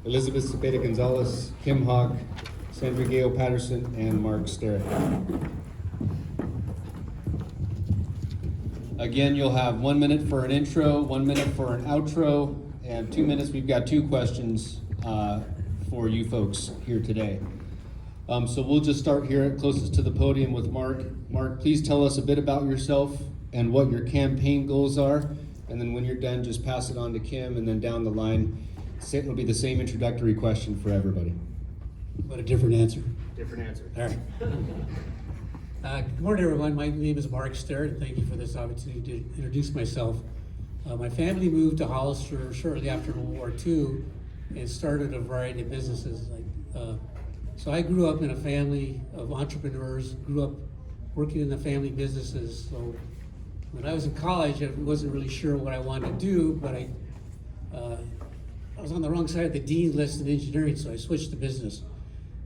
Elizabeth Cepeda Gonzalez, Kim Hawk, Sandra Gail Patterson, and Mark Sterrick. Again, you'll have 1 minute for an intro, 1 minute for an outro, and 2 minutes. We've got 2 questions for you folks here today. So we'll just start here closest to the podium with Mark. Mark, please tell us a bit about yourself and what your campaign goals are. And then when you're done, just pass it on to Kim, and then down the line, it'll be the same introductory question for everybody. What a different answer. Different answer. All right. Good morning, everyone. My name is Mark Sterrick. Thank you for this opportunity to introduce myself. My family moved to Hollister shortly after World War II and started a variety of businesses. So I grew up in a family of entrepreneurs, grew up working in the family businesses. So when I was in college, I wasn't really sure what I wanted to do, but I was on the wrong side of the dean's list in engineering, so I switched to business.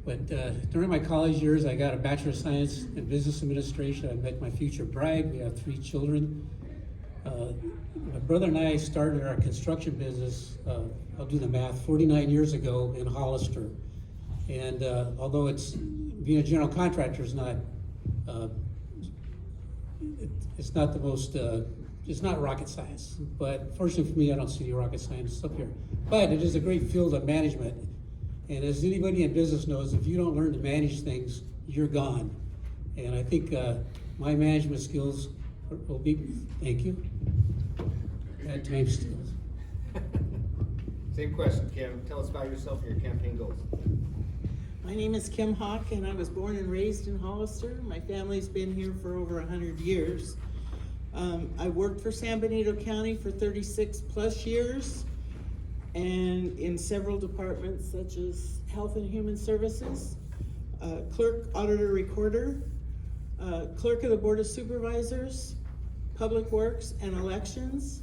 But during my college years, I got a Bachelor of Science in Business Administration. I met my future bride. We have 3 children. My brother and I started our construction business, I'll do the math, 49 years ago in Hollister. And although being a general contractor is not, it's not the most, it's not rocket science. But fortunately for me, I don't see any rocket science up here. But it is a great field of management. And as anybody in business knows, if you don't learn to manage things, you're gone. And I think my management skills will be, thank you, bad time skills. Same question, Kim. Tell us about yourself and your campaign goals. My name is Kim Hawk, and I was born and raised in Hollister. My family's been here for over 100 years. I worked for San Benito County for 36 plus years, and in several departments such as Health and Human Services, Clerk, Auditor, Recorder, Clerk of the Board of Supervisors, Public Works, and Elections.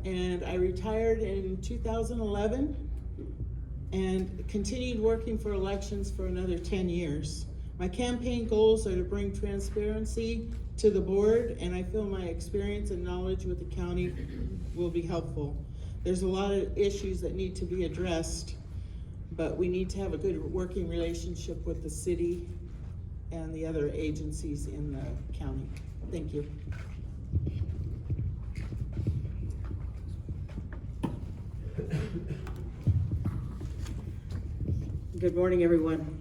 And I retired in 2011 and continued working for elections for another 10 years. My campaign goals are to bring transparency to the board, and I feel my experience and knowledge with the county will be helpful. There's a lot of issues that need to be addressed, but we need to have a good working relationship with the city and the other agencies in the county. Thank you. Good morning, everyone.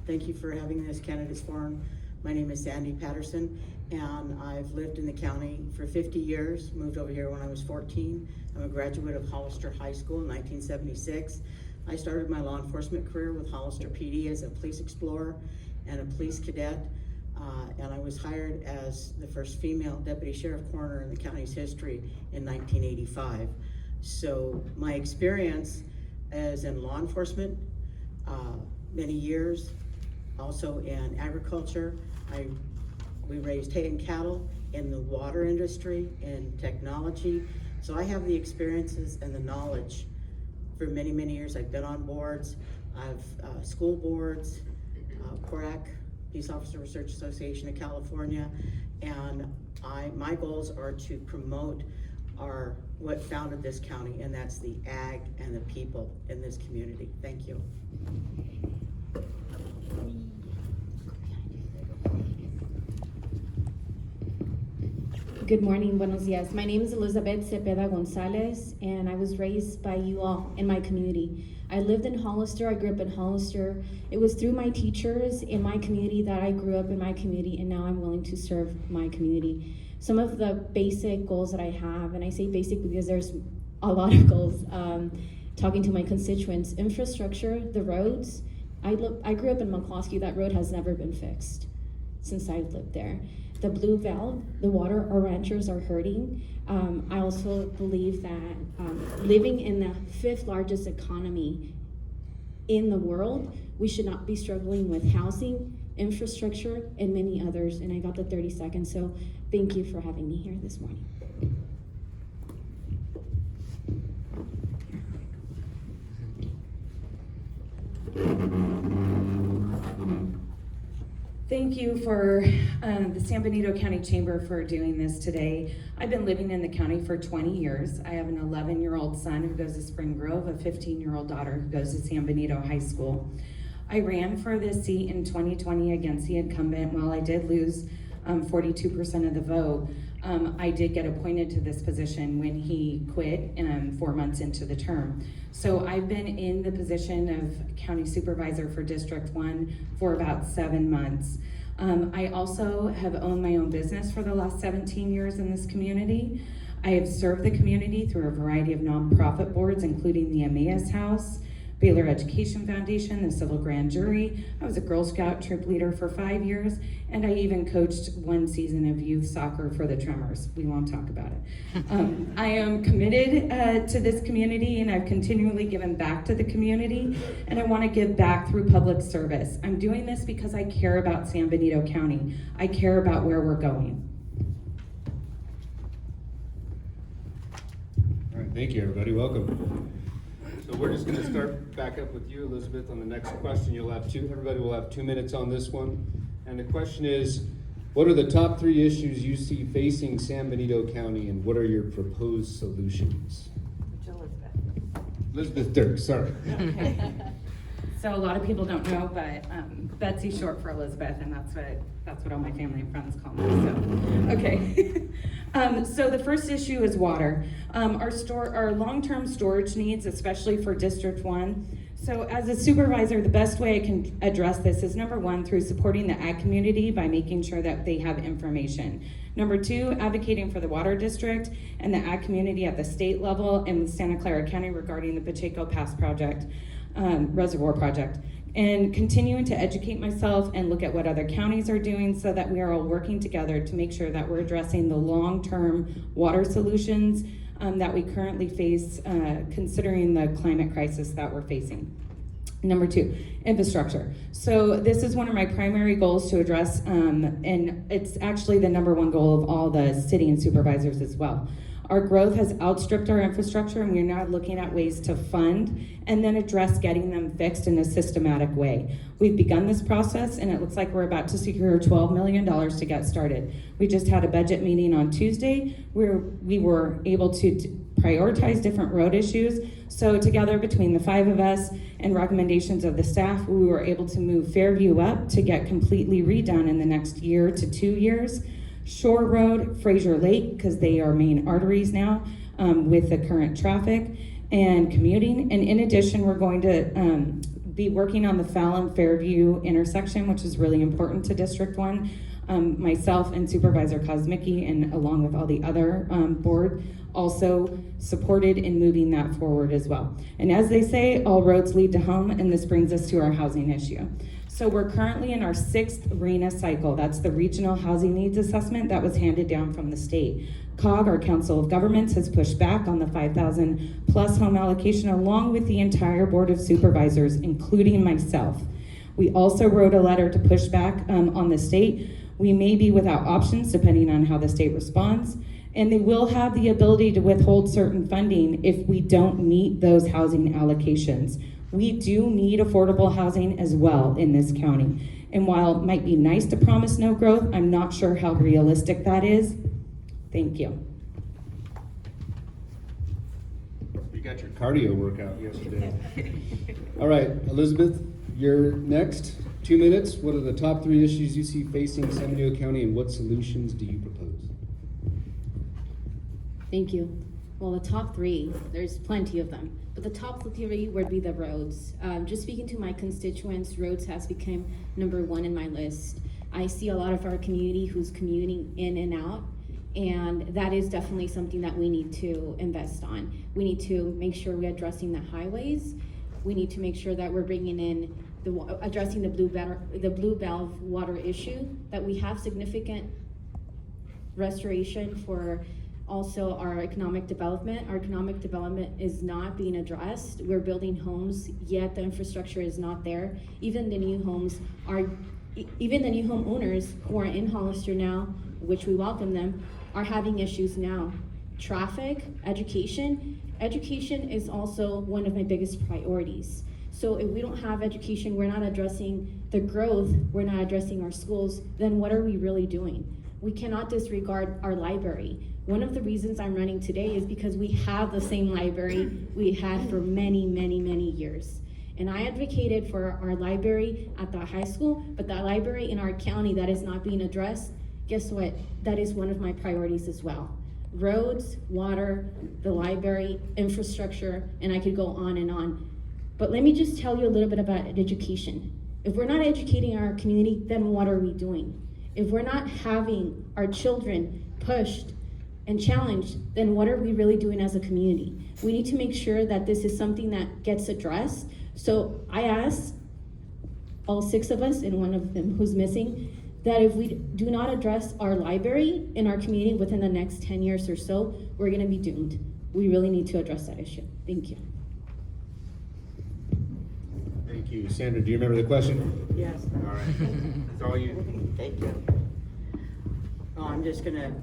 Thank you for having this candidates forum. My name is Sandy Patterson, and I've lived in the county for 50 years, moved over here when I was 14. I'm a graduate of Hollister High School in 1976. I started my law enforcement career with Hollister PD as a police explorer and a police cadet, and I was hired as the first female deputy sheriff coroner in the county's history in 1985. So my experience is in law enforcement, many years, also in agriculture. We raised hay and cattle, in the water industry, in technology. So I have the experiences and the knowledge for many, many years. I've been on boards, I've school boards, PORAC, Peace Officer Research Association of California, and my goals are to promote what founded this county, and that's the ag and the people in this community. Thank you. Good morning, buenos dias. My name is Elizabeth Cepeda Gonzalez, and I was raised by you all in my community. I lived in Hollister, I grew up in Hollister. It was through my teachers in my community that I grew up in my community, and now I'm willing to serve my community. Some of the basic goals that I have, and I say basic because there's a lot of goals, talking to my constituents, infrastructure, the roads. I grew up in McCloskey. That road has never been fixed since I lived there. The blue valve, the water, our ranchers are hurting. I also believe that living in the 5th largest economy in the world, we should not be struggling with housing, infrastructure, and many others. And I got the 30 seconds, so thank you for having me here this morning. Thank you for the San Benito County Chamber for doing this today. I've been living in the county for 20 years. I have an 11-year-old son who goes to Spring Grove, a 15-year-old daughter who goes to San Benito High School. I ran for this seat in 2020 against the incumbent. While I did lose 42% of the vote, I did get appointed to this position when he quit 4 months into the term. So I've been in the position of county supervisor for District 1 for about 7 months. I also have owned my own business for the last 17 years in this community. I have served the community through a variety of nonprofit boards, including the Emmaus House, Baylor Education Foundation, the Civil Grand Jury. I was a Girl Scout troop leader for 5 years, and I even coached 1 season of youth soccer for the Tremors. We won't talk about it. I am committed to this community, and I've continually given back to the community, and I want to give back through public service. I'm doing this because I care about San Benito County. I care about where we're going. All right, thank you, everybody. Welcome. So we're just gonna start back up with you, Elizabeth, on the next question. Everybody will have 2 minutes on this one. And the question is, what are the top 3 issues you see facing San Benito County, and what are your proposed solutions? Elizabeth Dirks, sorry. So a lot of people don't know, but Betsy's short for Elizabeth, and that's what all my family and friends call me. So, okay. So the first issue is water. Our long-term storage needs, especially for District 1. So as a supervisor, the best way I can address this is number 1, through supporting the ag community by making sure that they have information. Number 2, advocating for the water district and the ag community at the state level and with Santa Clara County regarding the Pacheco Pass project, reservoir project. And continuing to educate myself and look at what other counties are doing so that we are all working together to make sure that we're addressing the long-term water solutions that we currently face, considering the climate crisis that we're facing. Number 2, infrastructure. So this is one of my primary goals to address, and it's actually the number 1 goal of all the city and supervisors as well. Our growth has outstripped our infrastructure, and we're now looking at ways to fund and then address getting them fixed in a systematic way. We've begun this process, and it looks like we're about to secure $12 million to get started. We just had a budget meeting on Tuesday where we were able to prioritize different road issues. So together between the 5 of us and recommendations of the staff, we were able to move Fairview up to get completely redone in the next year to 2 years. Shore Road, Fraser Lake, because they are main arteries now with the current traffic and commuting. And in addition, we're going to be working on the Fallon Fairview intersection, which is really important to District 1. Myself and Supervisor Kosmicki, and along with all the other board, also supported in moving that forward as well. And as they say, all roads lead to home, and this brings us to our housing issue. So we're currently in our 6th RHNA cycle. That's the Regional Housing Needs Assessment that was handed down from the state. COG, our Council of Governments, has pushed back on the 5,000 plus home allocation along with the entire Board of Supervisors, including myself. We also wrote a letter to push back on the state. We may be without options depending on how the state responds, and they will have the ability to withhold certain funding if we don't meet those housing allocations. We do need affordable housing as well in this county. And while it might be nice to promise no growth, I'm not sure how realistic that is. Thank you. You got your cardio workout yesterday. All right, Elizabeth, you're next. 2 minutes. What are the top 3 issues you see facing San Benito County, and what solutions do you propose? Thank you. Well, the top 3, there's plenty of them, but the top 3 would be the roads. Just speaking to my constituents, roads has become number 1 in my list. I see a lot of our community who's commuting in and out, and that is definitely something that we need to invest on. We need to make sure we're addressing the highways. We need to make sure that we're bringing in addressing the blue valve water issue, that we have significant restoration for also our economic development. Our economic development is not being addressed. We're building homes, yet the infrastructure is not there. Even the new homeowners who are in Hollister now, which we welcome them, are having issues now. Traffic, education. Education is also one of my biggest priorities. So if we don't have education, we're not addressing the growth, we're not addressing our schools, then what are we really doing? We cannot disregard our library. One of the reasons I'm running today is because we have the same library we had for many, many, many years. And I advocated for our library at the high school, but that library in our county that is not being addressed, guess what? That is one of my priorities as well. Roads, water, the library, infrastructure, and I could go on and on. But let me just tell you a little bit about education. If we're not educating our community, then what are we doing? If we're not having our children pushed and challenged, then what are we really doing as a community? We need to make sure that this is something that gets addressed. So I asked all 6 of us, and one of them who's missing, that if we do not address our library in our community within the next 10 years or so, we're gonna be doomed. We really need to address that issue. Thank you. Thank you. Sandra, do you remember the question? Yes. All right. It's all you. Thank you. Well, I'm just gonna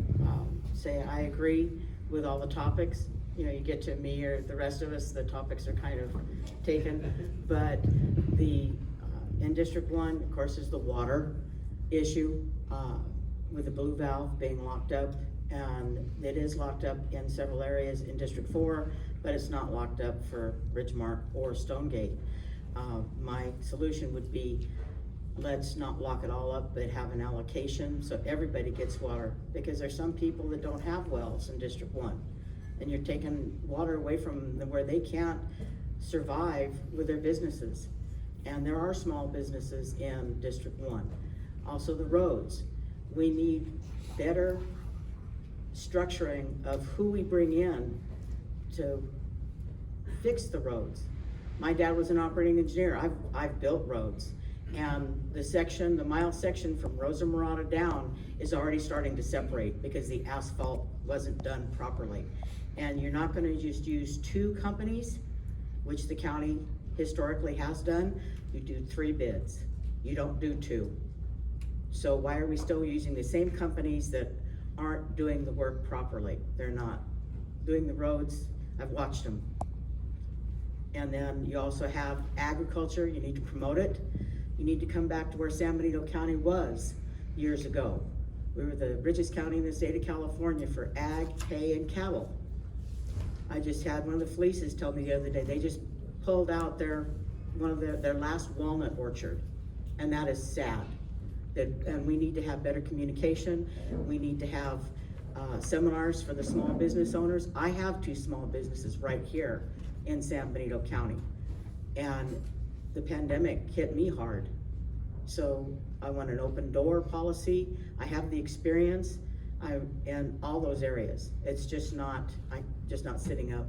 say I agree with all the topics. You know, you get to me or the rest of us, the topics are kind of taken. But the, in District 1, of course, is the water issue with the blue valve being locked up. And it is locked up in several areas in District 4, but it's not locked up for Ridgemark or Stonegate. My solution would be, let's not lock it all up, but have an allocation so everybody gets water, because there's some people that don't have wells in District 1, and you're taking water away from them where they can't survive with their businesses. And there are small businesses in District 1. Also the roads. We need better structuring of who we bring in to fix the roads. My dad was an operating engineer. I've built roads. And the mile section from Rosa Morada down is already starting to separate because the asphalt wasn't done properly. And you're not gonna just use 2 companies, which the county historically has done. You do 3 bids. You don't do 2. So why are we still using the same companies that aren't doing the work properly? They're not doing the roads. I've watched them. And then you also have agriculture. You need to promote it. You need to come back to where San Benito County was years ago. We were the richest county in the state of California for ag, hay, and cattle. I just had one of the fleeces tell me the other day, they just pulled out their last walnut orchard. And that is sad. And we need to have better communication. We need to have seminars for the small business owners. I have 2 small businesses right here in San Benito County. And the pandemic hit me hard. So I want an open door policy. I have the experience in all those areas. It's just not, I'm just not sitting up.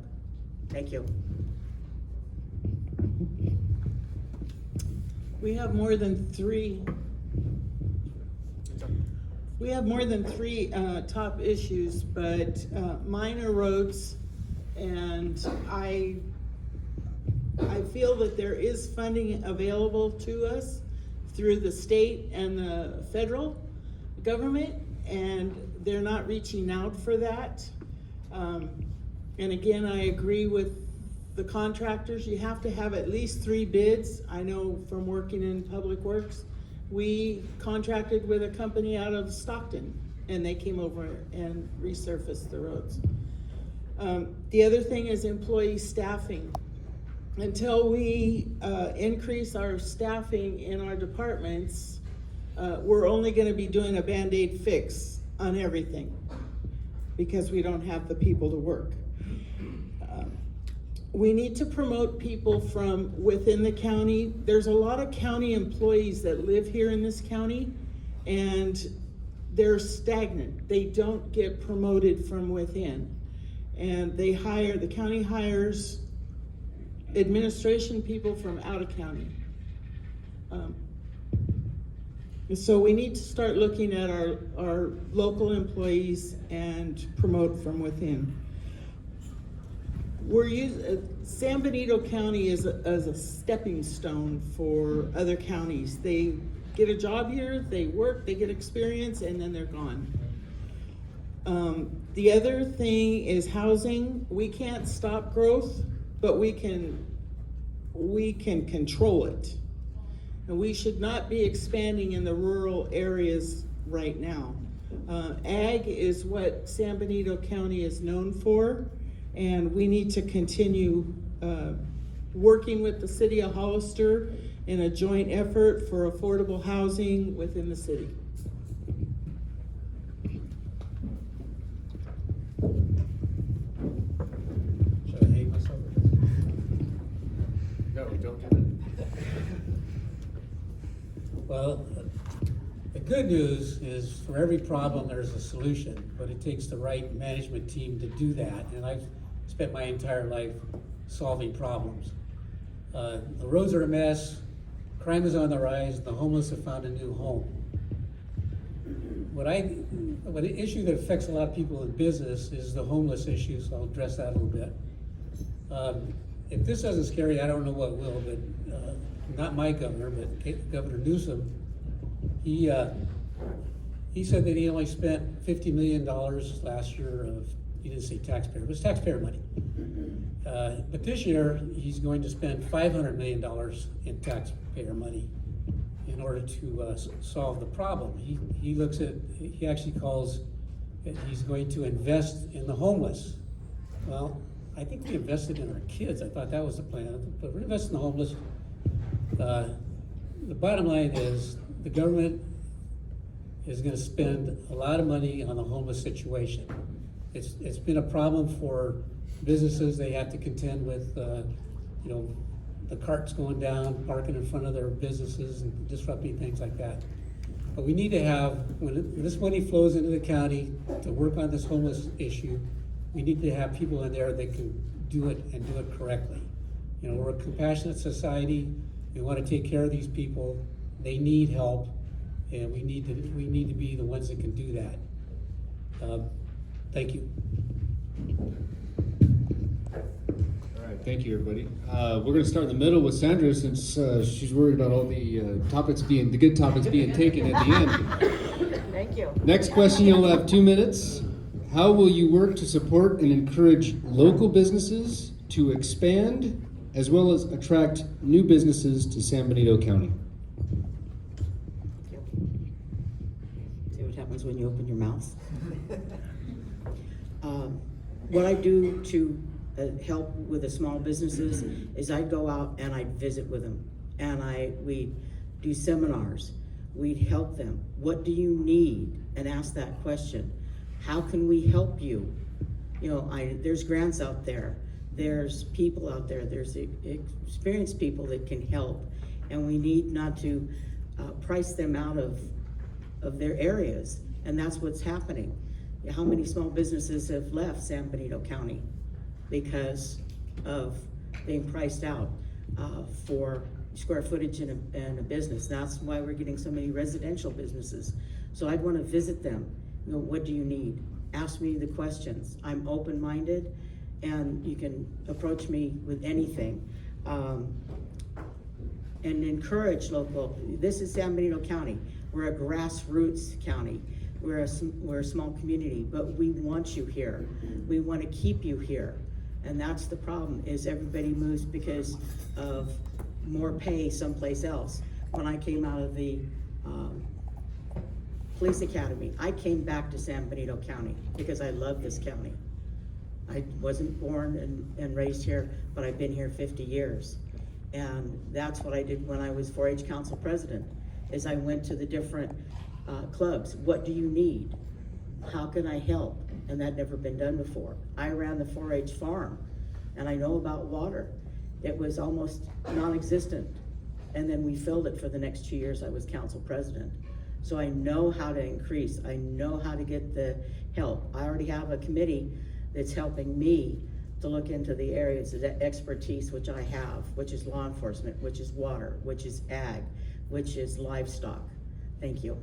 Thank you. We have more than three top issues, but mine are roads, and I feel that there is funding available to us through the state and the federal government, and they're not reaching out for that. And again, I agree with the contractors. You have to have at least 3 bids. I know from working in public works, we contracted with a company out of Stockton, and they came over and resurfaced the roads. The other thing is employee staffing. Until we increase our staffing in our departments, we're only gonna be doing a Band-Aid fix on everything because we don't have the people to work. We need to promote people from within the county. There's a lot of county employees that live here in this county, and they're stagnant. They don't get promoted from within. And the county hires administration people from out of county. So we need to start looking at our local employees and promote from within. San Benito County is a stepping stone for other counties. They get a job here, they work, they get experience, and then they're gone. The other thing is housing. We can't stop growth, but we can we can control it. And we should not be expanding in the rural areas right now. Ag is what San Benito County is known for, and we need to continue working with the city of Hollister in a joint effort for affordable housing within the city. Should I hate myself? No, don't do that. Well, the good news is for every problem, there's a solution, but it takes the right management team to do that. And I've spent my entire life solving problems. The roads are a mess, crime is on the rise, and the homeless have found a new home. What an issue that affects a lot of people in business is the homeless issue, so I'll address that a little bit. If this doesn't scare you, I don't know what will, but not my governor, but Governor Newsom, he said that he only spent $50 million last year of, he didn't say taxpayer, but it's taxpayer money. But this year, he's going to spend $500 million in taxpayer money in order to solve the problem. He actually calls that he's going to invest in the homeless. Well, I think we invested in our kids. I thought that was the plan, but we're investing in the homeless. The bottom line is the government is going to spend a lot of money on the homeless situation. It's been a problem for businesses. They have to contend with, the carts going down, parking in front of their businesses and disrupting things like that. But we need to have, when this money flows into the county to work on this homeless issue, we need to have people in there that can do it and do it correctly. We're a compassionate society. We want to take care of these people. They need help, and we need to be the ones that can do that. Thank you. All right, thank you, everybody. We're going to start in the middle with Sandra since she's worried about all the the good topics being taken at the end. Thank you. Next question, you'll have 2 minutes. How will you work to support and encourage local businesses to expand as well as attract new businesses to San Benito County? See what happens when you open your mouth? What I do to help with the small businesses is I'd go out and I'd visit with them, and we'd do seminars. We'd help them. What do you need? And ask that question. How can we help you? There's grants out there. There's people out there. There's experienced people that can help, and we need not to price them out of their areas. And that's what's happening. How many small businesses have left San Benito County because of being priced out for square footage in a business? That's why we're getting so many residential businesses. So I'd want to visit them. What do you need? Ask me the questions. I'm open-minded, and you can approach me with anything. And encourage local. This is San Benito County. We're a grassroots county. We're a small community, but we want you here. We want to keep you here. And that's the problem, is everybody moves because of more pay someplace else. When I came out of the police academy, I came back to San Benito County because I love this county. I wasn't born and raised here, but I've been here 50 years. And that's what I did when I was 4-H council president, is I went to the different clubs. What do you need? How can I help? And that never been done before. I ran the 4-H farm, and I know about water. It was almost non-existent. And then we filled it for the next 2 years I was council president. So I know how to increase. I know how to get the help. I already have a committee that's helping me to look into the areas of expertise which I have, which is law enforcement, which is water, which is ag, which is livestock. Thank you.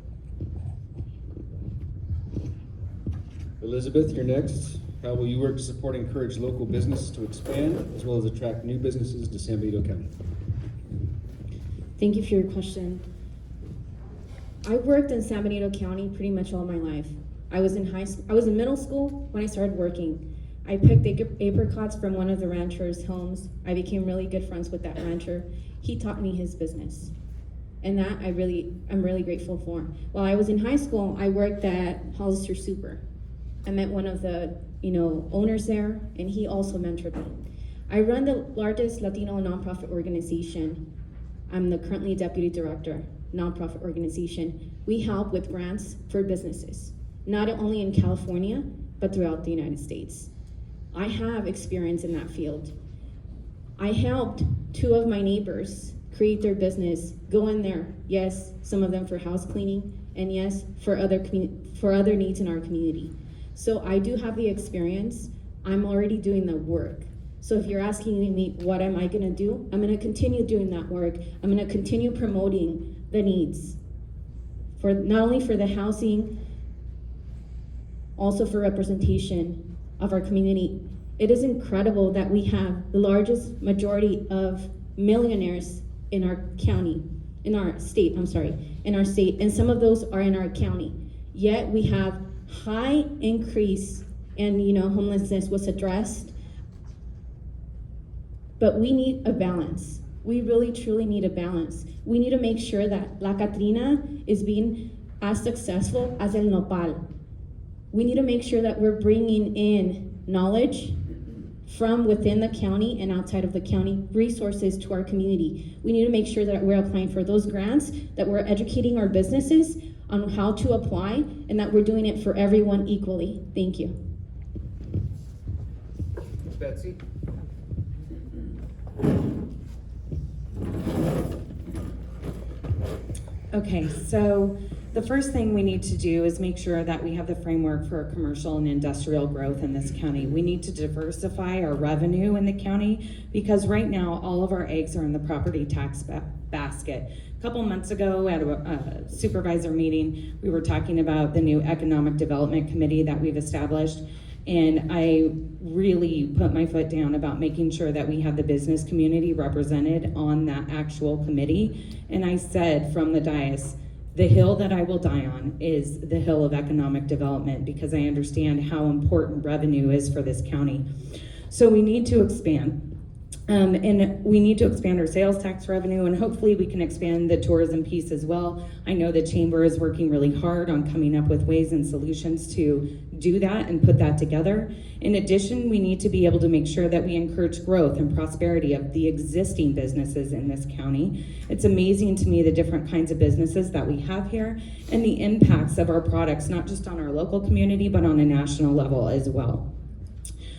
Elizabeth, you're next. How will you work to support and encourage local business to expand as well as attract new businesses to San Benito County? Thank you for your question. I worked in San Benito County pretty much all my life. I was in middle school when I started working. I picked apricots from one of the ranchers' homes. I became really good friends with that rancher. He taught me his business. And that I'm really grateful for. While I was in high school, I worked at Hollister Super. I met one of the owners there, and he also mentored me. I run the largest Latino nonprofit organization. I'm the currently deputy director, nonprofit organization. We help with grants for businesses, not only in California, but throughout the United States. I have experience in that field. I helped 2 of my neighbors create their business, go in there, yes, some of them for house cleaning, and yes, for other needs in our community. So I do have the experience. I'm already doing the work. So if you're asking me what am I gonna do, I'm gonna continue doing that work. I'm gonna continue promoting the needs, for not only for the housing, also for representation of our community. It is incredible that we have the largest majority of millionaires in our county, in our state, and some of those are in our county. Yet we have high increase and homelessness was addressed, but we need a balance. We really truly need a balance. We need to make sure that La Catrina is being as successful as El Nopal. We need to make sure that we're bringing in knowledge from within the county and outside of the county, resources to our community. We need to make sure that we're applying for those grants, that we're educating our businesses on how to apply, and that we're doing it for everyone equally. Thank you. Betsy? Okay, so the first thing we need to do is make sure that we have the framework for commercial and industrial growth in this county. We need to diversify our revenue in the county because right now all of our eggs are in the property tax basket. A couple months ago at a supervisor meeting, we were talking about the new economic development committee that we've established, and I really put my foot down about making sure that we have the business community represented on that actual committee. And I said from the dais, the hill that I will die on is the hill of economic development because I understand how important revenue is for this county. So we need to expand. And we need to expand our sales tax revenue, and hopefully we can expand the tourism piece as well. I know the chamber is working really hard on coming up with ways and solutions to do that and put that together. In addition, we need to be able to make sure that we encourage growth and prosperity of the existing businesses in this county. It's amazing to me the different kinds of businesses that we have here and the impacts of our products, not just on our local community, but on a national level as well.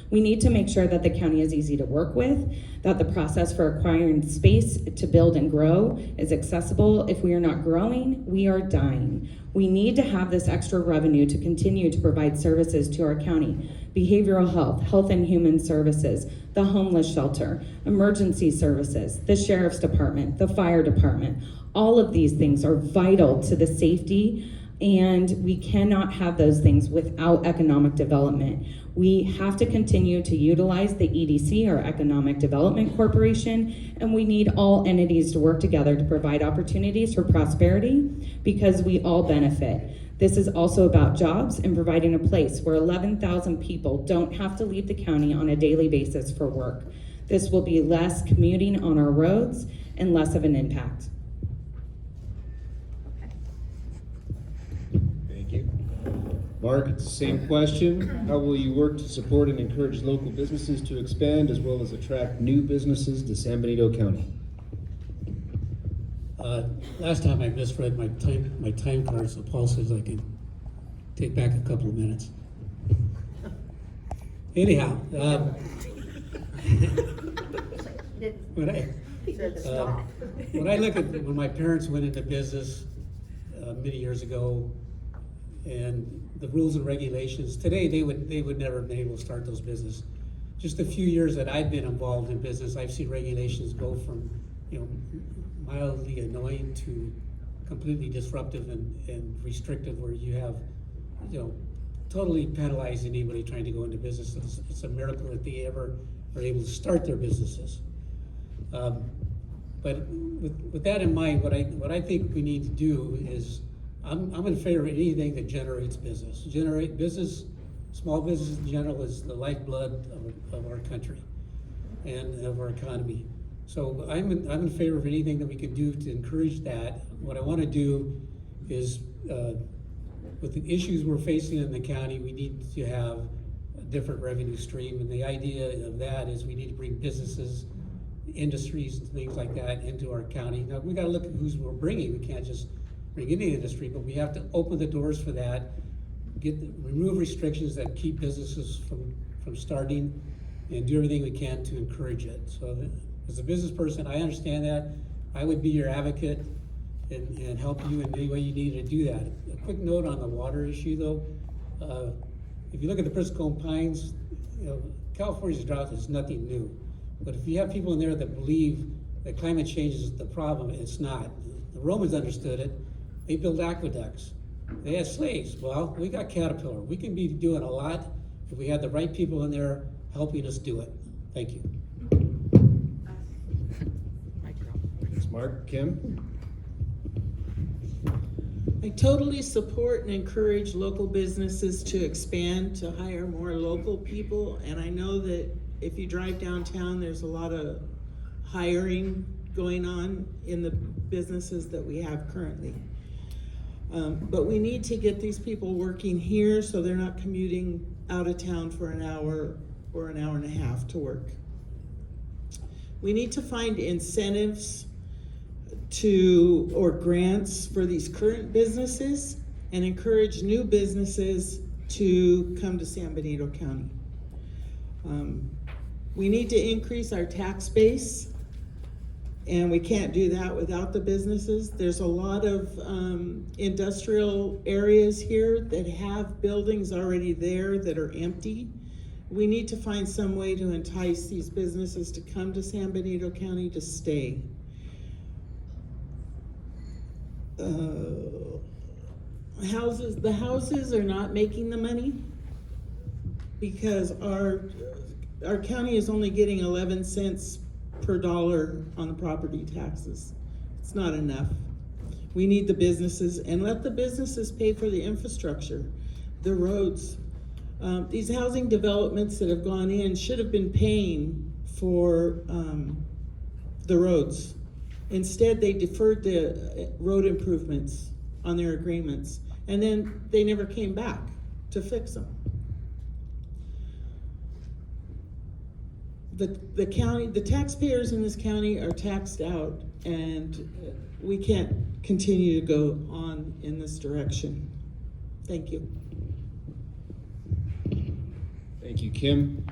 We need to make sure that the county is easy to work with, that the process for acquiring space to build and grow is accessible. If we are not growing, we are dying. We need to have this extra revenue to continue to provide services to our county. Behavioral health, health and human services, the homeless shelter, emergency services, the sheriff's department, the fire department. All of these things are vital to the safety, and we cannot have those things without economic development. We have to continue to utilize the EDC, or Economic Development Corporation, and we need all entities to work together to provide opportunities for prosperity because we all benefit. This is also about jobs and providing a place where 11,000 people don't have to leave the county on a daily basis for work. This will be less commuting on our roads and less of an impact. Thank you. Mark, it's the same question. How will you work to support and encourage local businesses to expand as well as attract new businesses to San Benito County? Last time I misread my time card, so Paul says I can take back a couple of minutes. Anyhow, when I look at when my parents went into business many years ago, and the rules and regulations today, they would never have been able to start those businesses. Just a few years that I've been involved in business, I've seen regulations go from mildly annoying to completely disruptive and restrictive, where you have totally penalized anybody trying to go into business. It's a miracle that they ever are able to start their businesses. But with that in mind, what I think we need to do is I'm in favor of anything that generates business. Generate business Small business in general is the lifeblood of our country and of our economy. So I'm in favor of anything that we can do to encourage that. What I want to do is, with the issues we're facing in the county, we need to have a different revenue stream. And the idea of that is we need to bring businesses, industries, and things like that into our county. Now, we got to look at who's we're bringing. We can't just bring any industry, but we have to open the doors for that, remove restrictions that keep businesses from starting, and do everything we can to encourage it. So as a business person, I understand that. I would be your advocate and help you in any way you need to do that. A quick note on the water issue though. If you look at the Priscone Pines, California's drought is nothing new. But if you have people in there that believe that climate change is the problem, it's not. The Romans understood it. They built aqueducts. They had slaves. Well, we got Caterpillar. We can be doing a lot if we had the right people in there helping us do it. Thank you. Thanks, Mark. Kim? I totally support and encourage local businesses to expand, to hire more local people. And I know that if you drive downtown, there's a lot of hiring going on in the businesses that we have currently. But we need to get these people working here so they're not commuting out of town for an hour or an hour and a half to work. We need to find incentives or grants for these current businesses and encourage new businesses to come to San Benito County. We need to increase our tax base, and we can't do that without the businesses. There's a lot of industrial areas here that have buildings already there that are empty. We need to find some way to entice these businesses to come to San Benito County to stay. The houses are not making the money because our county is only getting 11 cents per dollar on the property taxes. It's not enough. We need the businesses, and let the businesses pay for the infrastructure, the roads. These housing developments that have gone in should have been paying for the roads. Instead, they deferred the road improvements on their agreements, and then they never came back to fix them. The taxpayers in this county are taxed out, and we can't continue to go on in this direction. Thank you. Thank you, Kim.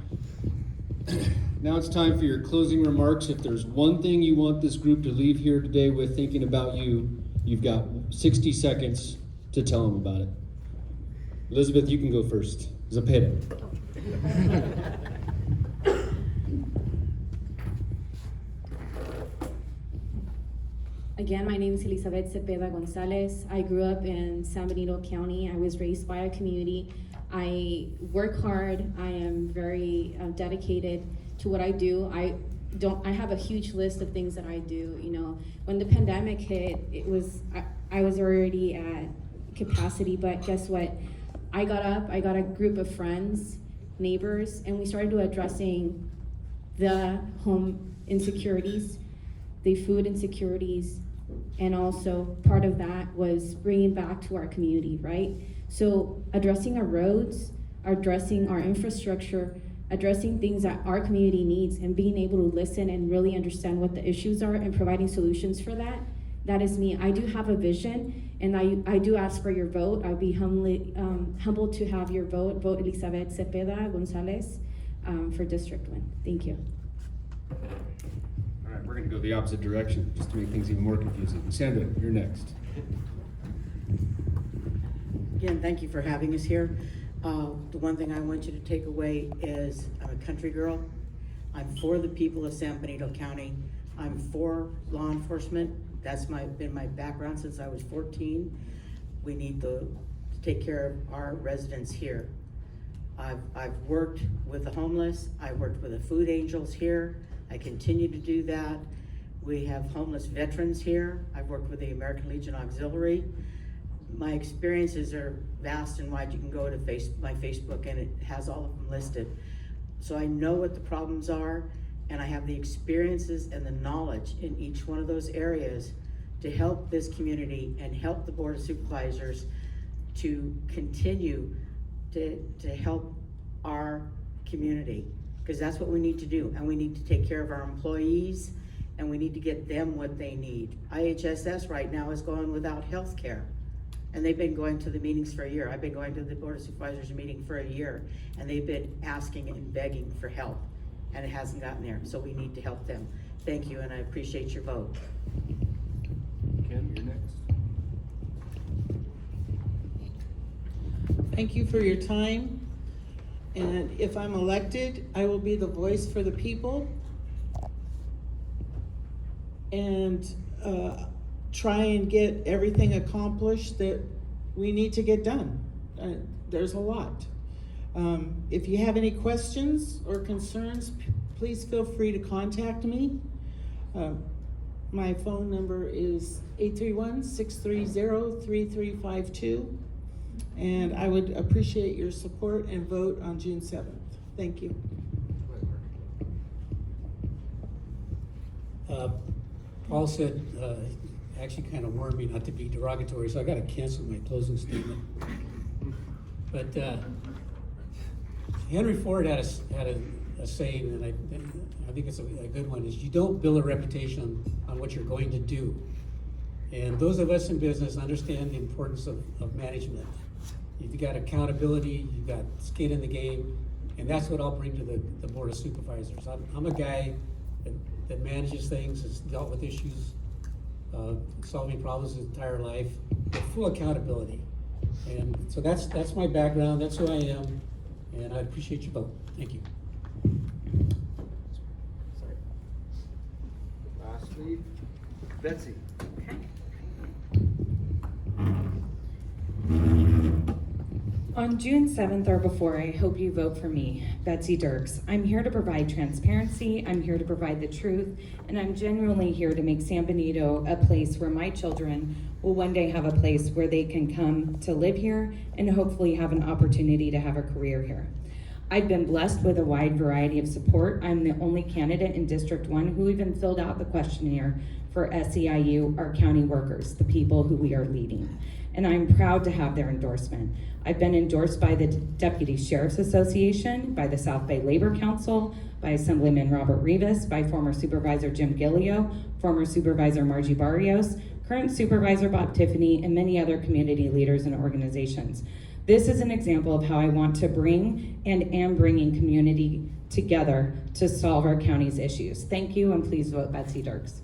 Now it's time for your closing remarks. If there's one thing you want this group to leave here today with thinking about you, you've got 60 seconds to tell them about it. Elizabeth, you can go first. Zapata. Again, my name is Elizabeth Cepeda Gonzalez. I grew up in San Benito County. I was raised by a community. I work hard. I am very dedicated to what I do. I have a huge list of things that I do. You know, when the pandemic hit, I was already at capacity, but guess what? I got up, I got a group of friends, neighbors, and we started addressing the home insecurities, the food insecurities, and also part of that was bringing back to our community, right? So addressing our roads, addressing our infrastructure, addressing things that our community needs, and being able to listen and really understand what the issues are and providing solutions for that. That is me. I do have a vision, and I do ask for your vote. I'd be humbled to have your vote. Vote Elizabeth Cepeda Gonzalez for District 1. Thank you. All right, we're going to go the opposite direction just to make things even more confusing. Sandra, you're next. Again, thank you for having us here. The one thing I want you to take away is I'm a country girl. I'm for the people of San Benito County. I'm for law enforcement. That's been my background since I was 14. We need to take care of our residents here. I've worked with the homeless. I worked with the food angels here. I continue to do that. We have homeless veterans here. I've worked with the American Legion Auxiliary. my experiences are vast and wide. You can go to my Facebook and it has all of them listed. So I know what the problems are, and I have the experiences and the knowledge in each one of those areas to help this community and help the Board of Supervisors to continue to help our community, because that's what we need to do, and we need to take care of our employees, and we need to get them what they need. IHSS right now is going without health care, and they've been going to the meetings for a year. I've been going to the Board of Supervisors meeting for a year, and they've been asking and begging for help, and it hasn't gotten there, so we need to help them. Thank you, and I appreciate your vote. Kim, you're next. Thank you for your time. And if I'm elected, I will be the voice for the people and try and get everything accomplished that we need to get done. There's a lot. If you have any questions or concerns, please feel free to contact me. My phone number is 831-630-3352. And I would appreciate your support and vote on June 7th. Thank you. Paul said, actually kind of warned me not to be derogatory, so I gotta cancel my closing statement. But Henry Ford had a saying, and I think it's a good one, is you don't build a reputation on what you're going to do. And those of us in business understand the importance of management. You've got accountability, you've got skin in the game, and that's what I'll bring to the Board of Supervisors. I'm a guy that manages things, has dealt with issues, solving problems his entire life, with full accountability. And so that's my background, that's who I am, and I appreciate your vote. Thank you. Sorry. Lastly, Betsy. On June 7th or before, I hope you vote for me, Betsy Dirks. I'm here to provide transparency, I'm here to provide the truth, and I'm genuinely here to make San Benito a place where my children will one day have a place where they can come to live here and hopefully have an opportunity to have a career here. I've been blessed with a wide variety of support. I'm the only candidate in District 1 who even filled out the questionnaire for SEIU, our county workers, the people who we are leading. And I'm proud to have their endorsement. I've been endorsed by the Deputy Sheriff's Association, by the South Bay Labor Council, by Assemblyman Robert Rivas, by former Supervisor Jim Gillio, former Supervisor Margie Barrios, current Supervisor Bob Tiffany, and many other community leaders and organizations. This is an example of how I want to bring and am bringing community together to solve our county's issues. Thank you, and please vote Betsy Dirks.